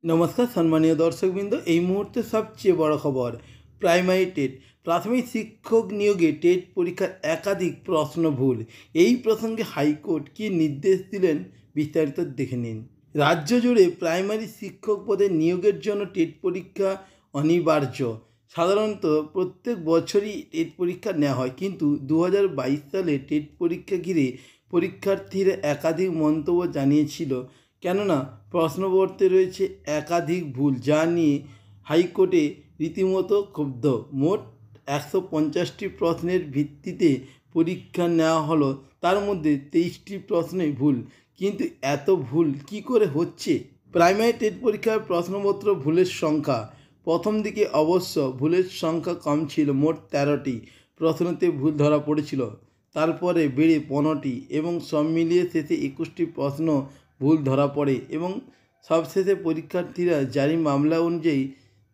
নমস্কার সম্মানীয় দর্শকবৃন্দ, এই মুহূর্তে সবচেয়ে বড় খবর। প্রাইমারি টেট প্রাথমিক শিক্ষক নিয়োগে টেট পরীক্ষার একাধিক প্রশ্ন ভুল। এই প্রসঙ্গে হাইকোর্ট কী নির্দেশ দিলেন বিস্তারিত দেখে নিন। রাজ্য জুড়ে প্রাইমারি শিক্ষক পদে নিয়োগের জন্য টেট পরীক্ষা অনিবার্য। সাধারণত প্রত্যেক বছরই টেট পরীক্ষা নেওয়া হয়, কিন্তু 2022 সালে টেট পরীক্ষা ঘিরে পরীক্ষার্থীরা একাধিক মন্তব্য জানিয়েছিল, কেননা প্রশ্নপত্রে রয়েছে একাধিক ভুল, যা নিয়ে হাইকোর্টে রীতিমতো ক্ষুব্ধ। মোট 150টি প্রশ্নের ভিত্তিতে পরীক্ষা নেওয়া হলো, তার মধ্যে 23টি প্রশ্নই ভুল। কিন্তু এত ভুল কি করে হচ্ছে? প্রাইমারি টেট পরীক্ষার প্রশ্নপত্র ভুলের সংখ্যা প্রথম দিকে অবশ্য ভুলের সংখ্যা কম ছিল, মোট 13টি প্রশ্নতে ভুল ধরা পড়েছিল। তারপরে বেড়ে 15টি এবং সব মিলিয়ে শেষে 21টি প্রশ্ন ভুল ধরা পড়ে এবং সবশেষে পরীক্ষার্থীরা জারি মামলা অনুযায়ী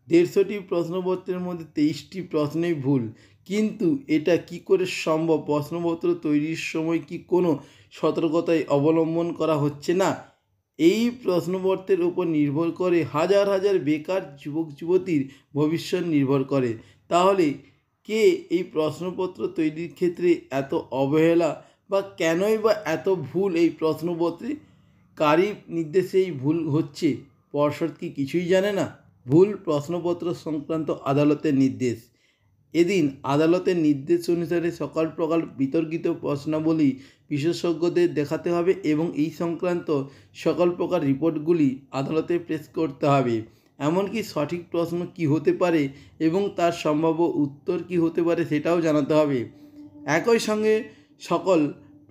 150টি প্রশ্নপত্রের মধ্যে 23টি প্রশ্নই ভুল। কিন্তু এটা কি করে সম্ভব? প্রশ্নপত্র তৈরির সময় কি কোনো সতর্কতাই অবলম্বন করা হচ্ছে না? এই প্রশ্নপত্রের উপর নির্ভর করে হাজার হাজার বেকার যুবক যুবতীর ভবিষ্যৎ নির্ভর করে। তাহলে কে এই প্রশ্নপত্র তৈরির ক্ষেত্রে এত অবহেলা বা কেনই বা এত ভুল এই প্রশ্নপত্রে? কারই নির্দেশে এই ভুল হচ্ছে? পর্ষদ কি কিছুই জানে না? ভুল প্রশ্নপত্র সংক্রান্ত আদালতের নির্দেশ। এদিন আদালতের নির্দেশ অনুসারে সকাল প্রকাল বিতর্কিত প্রশ্নাবলী বিশেষজ্ঞদের দেখাতে হবে এবং এই সংক্রান্ত সকল প্রকার রিপোর্টগুলি আদালতে পেশ করতে হবে। এমনকি সঠিক প্রশ্ন কী হতে পারে এবং তার সম্ভাব্য উত্তর কী হতে পারে সেটাও জানাতে হবে। একই সঙ্গে সকল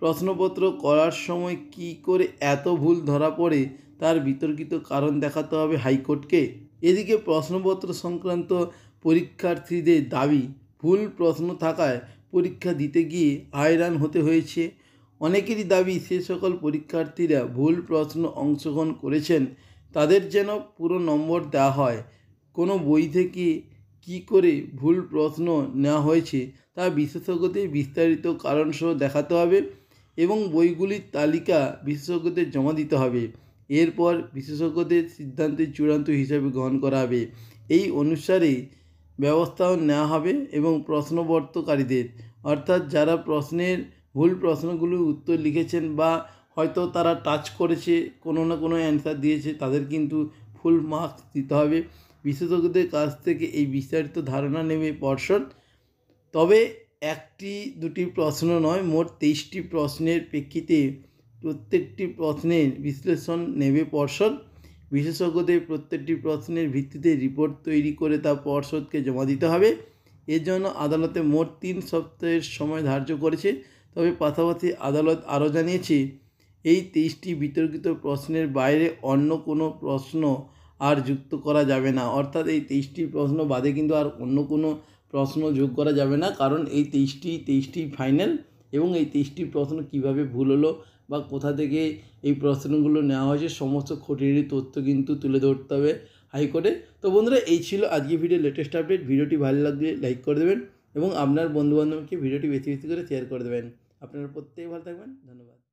প্রশ্নপত্র করার সময় কি করে এত ভুল ধরা পড়ে তার বিতর্কিত কারণ দেখাতে হবে হাইকোর্টকে। এদিকে প্রশ্নপত্র সংক্রান্ত পরীক্ষার্থীদের দাবি, ভুল প্রশ্ন থাকায় পরীক্ষা দিতে গিয়ে হয়রান হতে হয়েছে। অনেকেরই দাবি, সে সকল পরীক্ষার্থীরা ভুল প্রশ্ন অংশগ্রহণ করেছেন তাদের যেন পুরো নম্বর দেওয়া হয়। কোনো বই থেকে কি করে ভুল প্রশ্ন নেওয়া হয়েছে তা বিশেষজ্ঞদের বিস্তারিত কারণসহ দেখাতে হবে এবং বইগুলির তালিকা বিশেষজ্ঞদের জমা দিতে হবে। এরপর বিশেষজ্ঞদের সিদ্ধান্তের চূড়ান্ত হিসাবে গ্রহণ করা হবে। এই অনুসারে ব্যবস্থাও নেওয়া হবে এবং প্রশ্নবর্তকারীদের, অর্থাৎ যারা প্রশ্নের ভুল প্রশ্নগুলির উত্তর লিখেছেন বা হয়তো তারা টাচ করেছে, কোনো না কোনো অ্যান্সার দিয়েছে, তাদের কিন্তু ফুল মার্কস দিতে হবে। বিশেষজ্ঞদের কাছ থেকে এই বিস্তারিত ধারণা নেবে পর্ষদ। তবে একটি দুটি প্রশ্ন নয়, মোট 23টি প্রশ্নের প্রেক্ষিতে প্রত্যেকটি প্রশ্নের বিশ্লেষণ নেবে পর্ষদ। বিশেষজ্ঞদের প্রত্যেকটি প্রশ্নের ভিত্তিতে রিপোর্ট তৈরি করে তা পর্ষদকে জমা দিতে হবে। এর জন্য আদালতে মোট 3 সপ্তাহের সময় ধার্য করেছে। তবে পাশাপাশি আদালত আরও জানিয়েছে, এই 23টি বিতর্কিত প্রশ্নের বাইরে অন্য কোনো প্রশ্ন আর যুক্ত করা যাবে না। অর্থাৎ এই 23টি প্রশ্ন বাদে কিন্তু আর অন্য কোনো প্রশ্ন যোগ করা যাবে না, কারণ এই 23টি ফাইনাল এবং এই 23টি প্রশ্ন কীভাবে ভুল হলো বা কোথা থেকে এই প্রশ্নগুলো নেওয়া হয়েছে সমস্ত খুঁটিনাটি তথ্য কিন্তু তুলে ধরতে হবে হাইকোর্টে। তো বন্ধুরা, এই ছিল আজকে ভিডিও লেটেস্ট আপডেট। ভিডিওটি ভালো লাগলে লাইক করে দেবেন এবং আপনার বন্ধুবান্ধবকে ভিডিওটি বেশি বেশি করে শেয়ার করে দেবেন। আপনারা প্রত্যেকে ভালো থাকবেন। ধন্যবাদ।